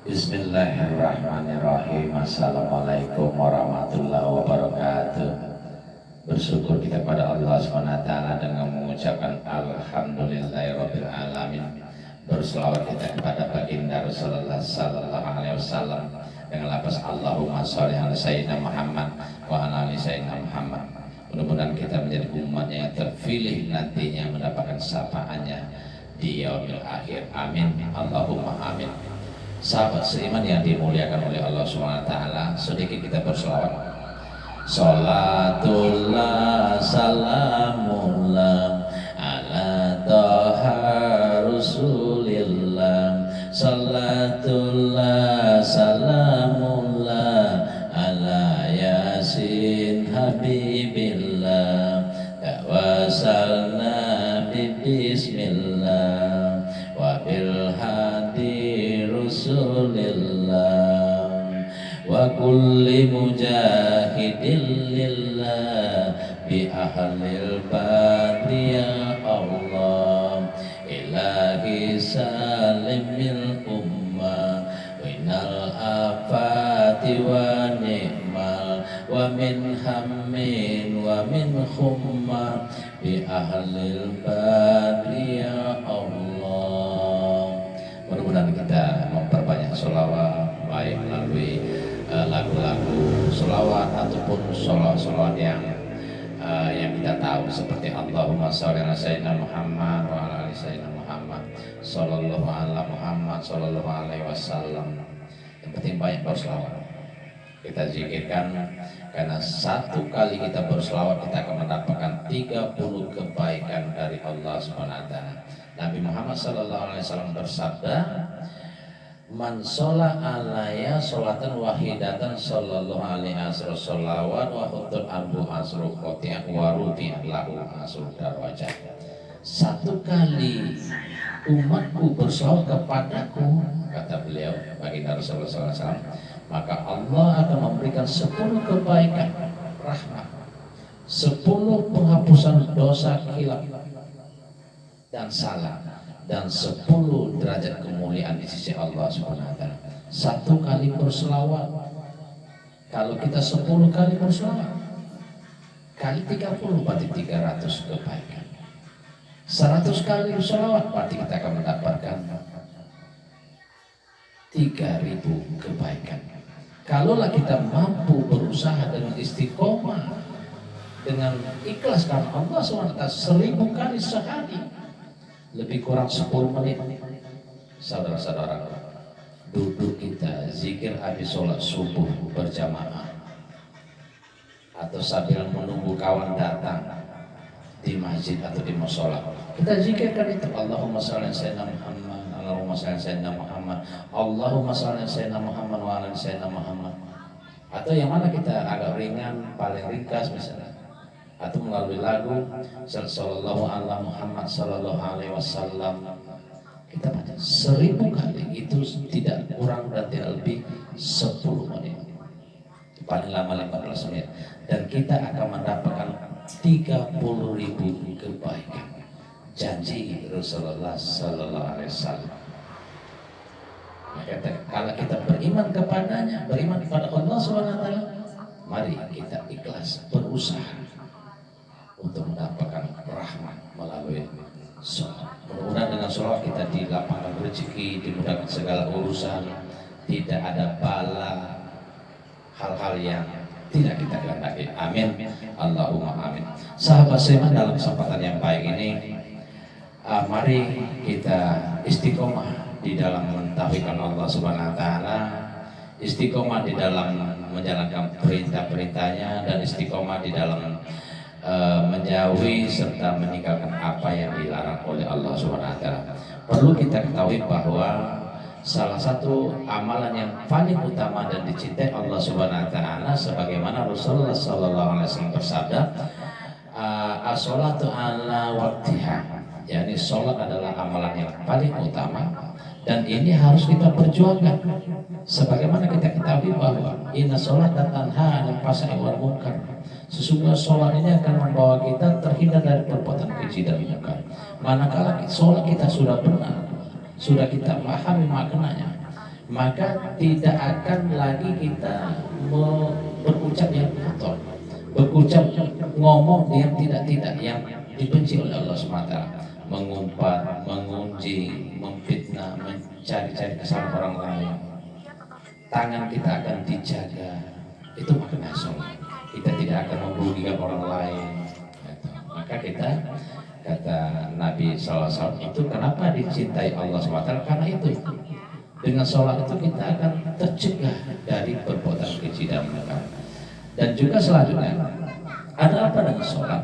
Bismillahirrahmanirrahim. Assalamualaikum warahmatullahi wabarakatuh. Bersyukur kita pada Allah SWT dengan mengucapkan Alhamdulillahirabbil alamin. Berselawat kita kepada baginda Rasulullah sallallahu alaihi wasallam dengan lafaz Allahumma sholli ala sayyidina Muhammad wa ala ali sayyidina Muhammad. Mudah-mudahan kita menjadi umatnya yang terpilih nantinya mendapatkan syafaatnya di yaumil akhir. Amin. Allahumma amin. Sahabat seiman yang dimuliakan oleh Allah SWT, sedikit kita berselawat. Salatullah salamullah ala taha rasulillah. Salatullah salamullah ala yasin habibillah. Tawassalna bismillah wa bil hadi Rasulillah wa kulli mujahidin lillah bi ahlil badri ya Allah ilahi salimil ummah minal afati wa ni'mal wa min hammin wa min khumma bi ahlil badri ya Allah. Mudah-mudahan kita memperbanyak sholawat baik melalui lagu-lagu sholawat ataupun sholawat yang kita tahu seperti Allahumma sholli ala sayyidina Muhammad wa ala ali sayyidina Muhammad sallallahu ala Muhammad sallallahu alaihi wasallam. Yang penting banyak berselawat. Kita zikirkan karena satu kali kita berselawat kita akan mendapatkan 30 kebaikan dari Allah SWT. Nabi Muhammad sallallahu alaihi wasallam bersabda, "Man sholla alaiya sholatan wahidatan sallallahu alaihi wasallam sholawat wa khutul abu asru qati'ah wa rufi'at lahu asru darajat." Satu kali umatku berselawat kepadaku, kata beliau baginda Rasulullah SAW, maka Allah akan memberikan 10 kebaikan rahmat, 10 penghapusan dosa khilaf dan salah, dan 10 derajat kemuliaan di sisi Allah SWT. Satu kali berselawat. Kalau kita 10 kali berselawat kali 30 berarti 300 kebaikan. 100 kali berselawat berarti kita akan mendapatkan 3000 kebaikan. Kalaulah kita mampu berusaha dengan istiqomah, dengan ikhlas karena Allah SWT 1000 kali sehari, lebih kurang 10 menit, saudara-saudara, duduk kita zikir habis sholat subuh berjamaah atau sambil menunggu kawan datang di masjid atau di mushola, kita zikirkan itu Allahumma sholli ala sayyidina Muhammad, Allahumma sholli ala sayyidina Muhammad, Allahumma sholli ala sayyidina Muhammad wa ala sayyidina Muhammad. Atau yang mana kita agak ringan, paling ringkas misalnya, atau melalui lagu sallallahu ala Muhammad sallallahu alaihi wasallam, kita baca 1000 kali, itu tidak kurang dan tidak lebih 10 menit, paling lama 15 menit, dan kita akan mendapatkan 30.000 kebaikan, janji Rasulullah sallallahu alaihi wasallam. Kalau kita beriman kepadanya, beriman kepada Allah SWT, mari kita ikhlas berusaha untuk mendapatkan rahmat melalui sholat. Mudah-mudahan dengan sholat kita dilapangkan rezeki, dimudahkan segala urusan, tidak ada bala, hal-hal yang tidak kita kehendaki. Amin. Allahumma amin. Sahabat seiman, dalam kesempatan yang baik ini, mari kita istiqomah di dalam mentauhidkan Allah Subhanahu wa taala, istiqomah di dalam menjalankan perintah-perintahnya, dan istiqomah di dalam menjauhi serta meninggalkan apa yang dilarang oleh Allah SWT. Perlu kita ketahui bahwa salah satu amalan yang paling utama dan dicintai Allah SWT, sebagaimana Rasulullah SAW bersabda, as-sholatu ala waktiha, yakni sholat adalah amalan yang paling utama, dan ini harus kita perjuangkan. Sebagaimana kita ketahui bahwa inna sholata tanha 'anil fahsya'i wal munkar, sesungguhnya sholat ini akan membawa kita terhindar dari perbuatan keji dan munkar. Manakala sholat kita sudah benar, sudah kita pahami maknanya, maka tidak akan lagi kita berucap yang kotor, berucap ngomong yang tidak yang dibenci oleh Allah SWT, mengumpat, mengunci, memfitnah, mencari-cari kesalahan orang lain. Tangan kita akan dijaga, itu makna sholat. Kita tidak akan merugikan orang lain. Maka kita, kata Nabi SAW, itu kenapa dicintai Allah SWT? Karena itu, dengan sholat itu kita akan tercegah dari perbuatan keji dan munkar. Dan juga selanjutnya, ada apa dengan sholat?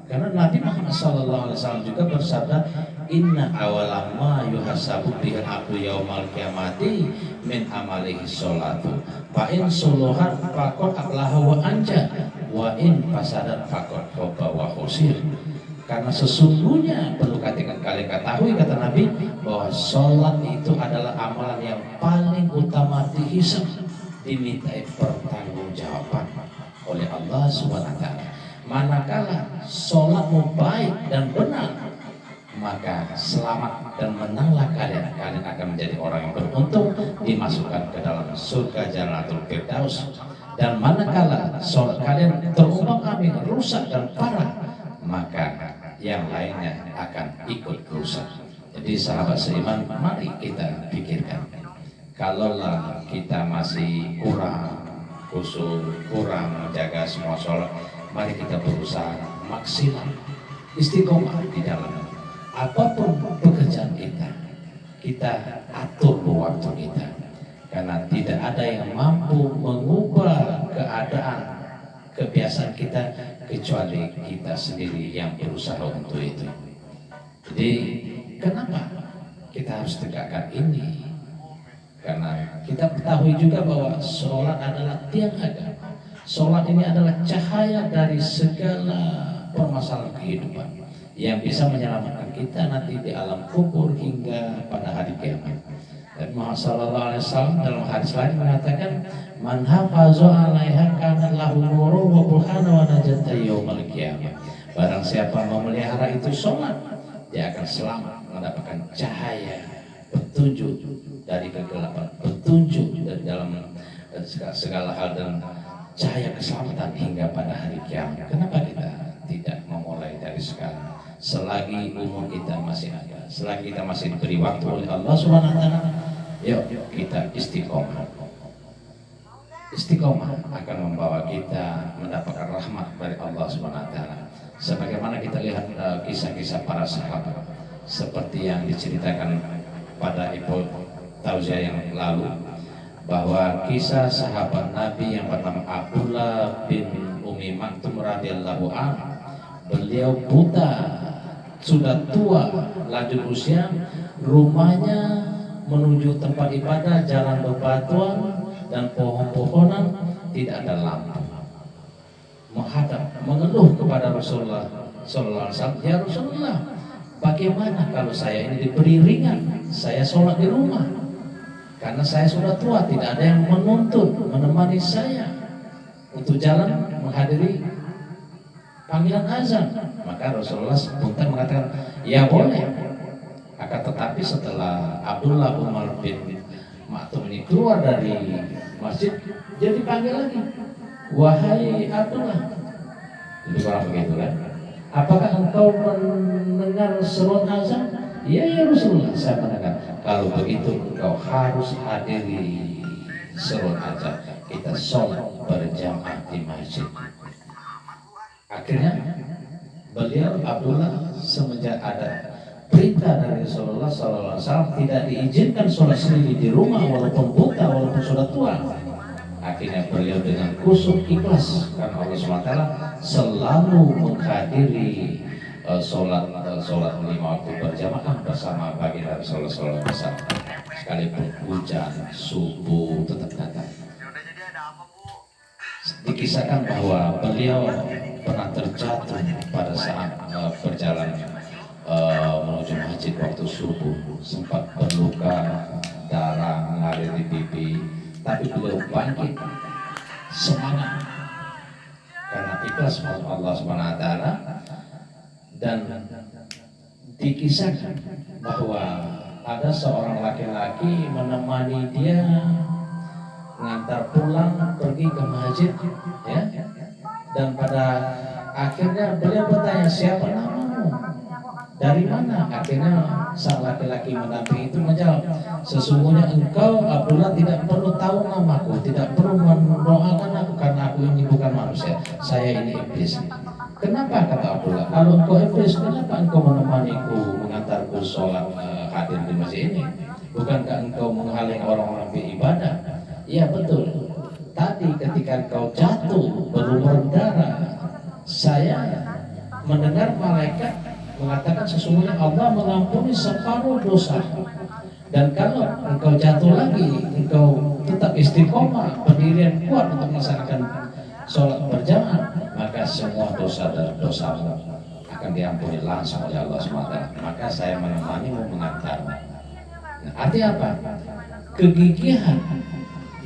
Karena Nabi Muhammad SAW juga bersabda, Inna awala ma yuhasabu bihal abdu yaumal kiamati min amalihi sholatu fa in suluhat faqad aflaha wa anja wa in fasadat faqad khaba wa khusir. Karena sesungguhnya perlu kalian ketahui, kata Nabi, bahwa sholat itu adalah amalan yang paling utama dihisab, dimintai pertanggungjawaban oleh Allah SWT. Manakala sholatmu baik dan benar, maka selamat dan menanglah kalian. Kalian akan menjadi orang yang beruntung, dimasukkan ke dalam surga Jannatul Firdaus. Dan manakala sholat kalian terumpam-ambing, rusak dan parah, maka yang lainnya akan ikut rusak. Jadi sahabat seiman, mari kita pikirkan, kalaulah kita masih kurang khusyuk, kurang menjaga semua sholat, mari kita berusaha maksimal istiqomah di dalam apapun pekerjaan kita. Kita atur waktu kita, karena tidak ada yang mampu mengubah keadaan kebiasaan kita kecuali kita sendiri yang berusaha untuk itu. Jadi kenapa kita harus tegakkan ini? Karena kita ketahui juga bahwa sholat adalah tiang agama. Sholat ini adalah cahaya dari segala permasalahan kehidupan yang bisa menyelamatkan kita nanti di alam kubur hingga pada hari kiamat. Dan Muhammad sallallahu alaihi wasallam dalam hadis lain mengatakan, man hafaza 'alaiha kana lahu nurun wa burhana wa najata yaumil qiyamah. Barang siapa memelihara itu sholat, dia akan selamat, mendapatkan cahaya, petunjuk dari kegelapan, petunjuk dari dalam segala hal, dan cahaya keselamatan hingga pada hari kiamat. Kenapa kita tidak memulai dari sekarang? Selagi umur kita masih ada, selagi kita masih diberi waktu oleh Allah SWT, yuk kita istiqomah. Istiqomah akan membawa kita mendapatkan rahmat dari Allah SWT. Sebagaimana kita lihat kisah-kisah para sahabat, seperti yang diceritakan pada Ibu Tauziah yang lalu, bahwa kisah sahabat Nabi yang bernama Abdullah bin Umi Maktum radhiyallahu anhu, beliau buta, sudah tua, lanjut usia, rumahnya menuju tempat ibadah jalan bebatuan dan pohon-pohonan, tidak ada lampu. Menghadap, mengeluh kepada Rasulullah sallallahu alaihi wasallam, ya Rasulullah, bagaimana kalau saya ini diberi ringan, saya sholat di rumah, karena saya sudah tua, tidak ada yang menuntut, menemani saya untuk jalan menghadiri panggilan azan. Maka Rasulullah spontan mengatakan, ya boleh. Akan tetapi setelah Abdullah bin Maktum ini keluar dari masjid, dia dipanggil lagi, wahai Abdullah, lebih kurang begitu kan? Apakah engkau mendengar seruan azan? Iya ya Rasulullah, saya mendengar. Kalau begitu engkau harus hadiri seruan azan, kita sholat berjamaah di masjid. Akhirnya beliau Abdullah, semenjak ada perintah dari Rasulullah SAW, tidak diizinkan sholat sendiri di rumah walaupun buta, walaupun sudah tua. Akhirnya beliau dengan khusyuk ikhlas, karena Allah SWT selalu menghadiri sholat 5 waktu berjamaah bersama baginda Rasulullah SAW. Sekalipun hujan, subuh tetap datang. Dikisahkan bahwa beliau pernah terjatuh pada saat perjalanan menuju masjid waktu subuh, sempat berluka, darah mengalir di pipi, tapi beliau bangkit semangat karena ikhlas Allah SWT. Dan dikisahkan bahwa ada seorang laki-laki menemani dia mengantar pulang pergi ke masjid, ya. Dan pada akhirnya beliau bertanya, siapa namamu? Dari mana? Akhirnya sang laki-laki mendampingi itu menjawab, sesungguhnya engkau Abdullah tidak perlu tahu namaku, tidak perlu mendoakan aku karena aku ini bukan manusia, saya ini iblis. Kenapa? Kata Abdullah, kalau engkau iblis, kenapa engkau menemaniku, mengantarku sholat hadir di masjid ini? Bukankah engkau menghalangi orang-orang beribadah? Iya betul. Tadi ketika engkau jatuh berlumur darah, saya mendengar malaikat mengatakan sesungguhnya Allah mengampuni separuh dosa. Dan kalau engkau jatuh lagi, engkau tetap istiqomah, pendirian kuat untuk melaksanakan sholat berjamaah, maka semua dosa dan dosamu akan diampuni langsung oleh Allah SWT. Maka saya menemanimu mengantarmu. Nah, artinya apa? Kegigihan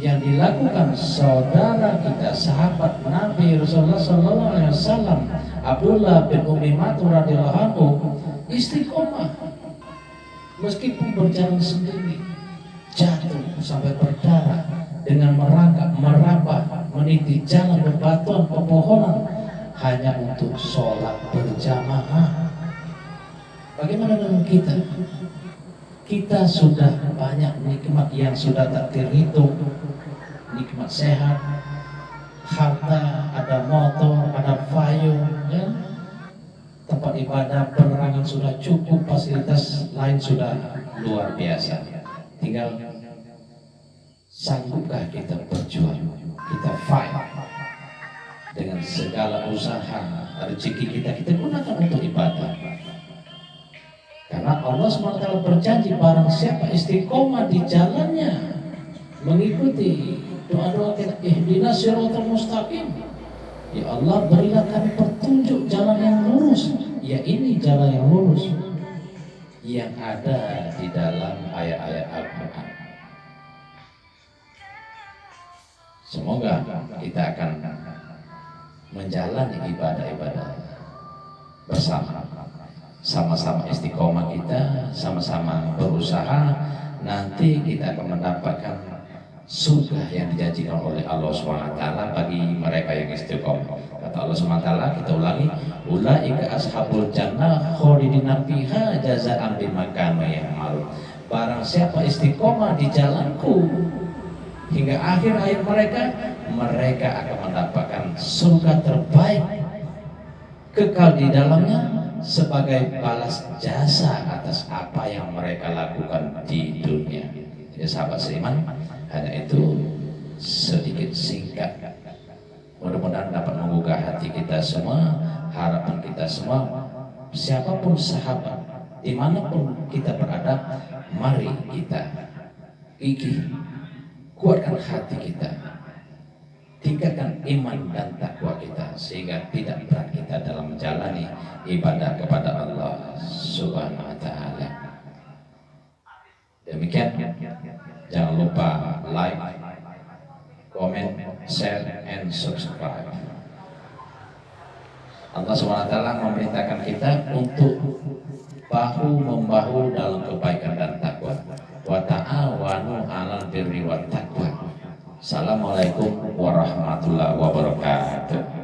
yang dilakukan saudara kita, sahabat Nabi Rasulullah SAW, Abdullah bin Ummi Maktum radhiyallahu anhu, istiqomah meskipun berjalan sendiri, jatuh sampai berdarah dengan meraba meniti jalan bebatuan pepohonan hanya untuk sholat berjamaah. Bagaimana dengan kita? Kita sudah banyak nikmat yang sudah tak terhitung, nikmat sehat, harta, ada motor, ada payung, ya? Tempat ibadah, penerangan sudah cukup, fasilitas lain sudah luar biasa. Tinggal sanggupkah kita berjuang, kita fight dengan segala usaha, rezeki kita gunakan untuk ibadah. Karena Allah SWT berjanji barang siapa istiqomah di jalannya, mengikuti doa-doa kita, ihdinas siratal mustaqim, ya Allah berilah kami petunjuk jalan yang lurus. Ya ini jalan yang lurus yang ada di dalam ayat-ayat Al-Quran. Semoga kita akan menjalani ibadah-ibadah bersama, sama-sama istiqomah kita, sama-sama berusaha. Nanti kita akan mendapatkan surga yang dijanjikan oleh Allah SWT bagi mereka yang istiqomah. Kata Allah SWT, kita ulangi, ulaika ashabul jannah khalidina fiha jazaa'an bima kanu ya'malun. Barang siapa istiqomah di jalanku hingga akhir hayat mereka akan mendapatkan surga terbaik, kekal di dalamnya sebagai balas jasa atas apa yang mereka lakukan di dunia. Ya sahabat seiman, hanya itu sedikit singkat, mudah-mudahan dapat menggugah hati kita semua, harapan kita semua. Siapapun sahabat, dimanapun kita berada, mari kita gigih, kuatkan hati kita, tingkatkan iman dan takwa kita, sehingga tidak berat kita dalam menjalani ibadah kepada Allah Subhanahu wa Ta'ala. Demikian, jangan lupa like, comment, share, and subscribe. Allah SWT memerintahkan kita untuk bahu-membahu dalam kebaikan dan takwa. Wa ta'awanu 'alal birri wat taqwa. Assalamualaikum warahmatullahi wabarakatuh.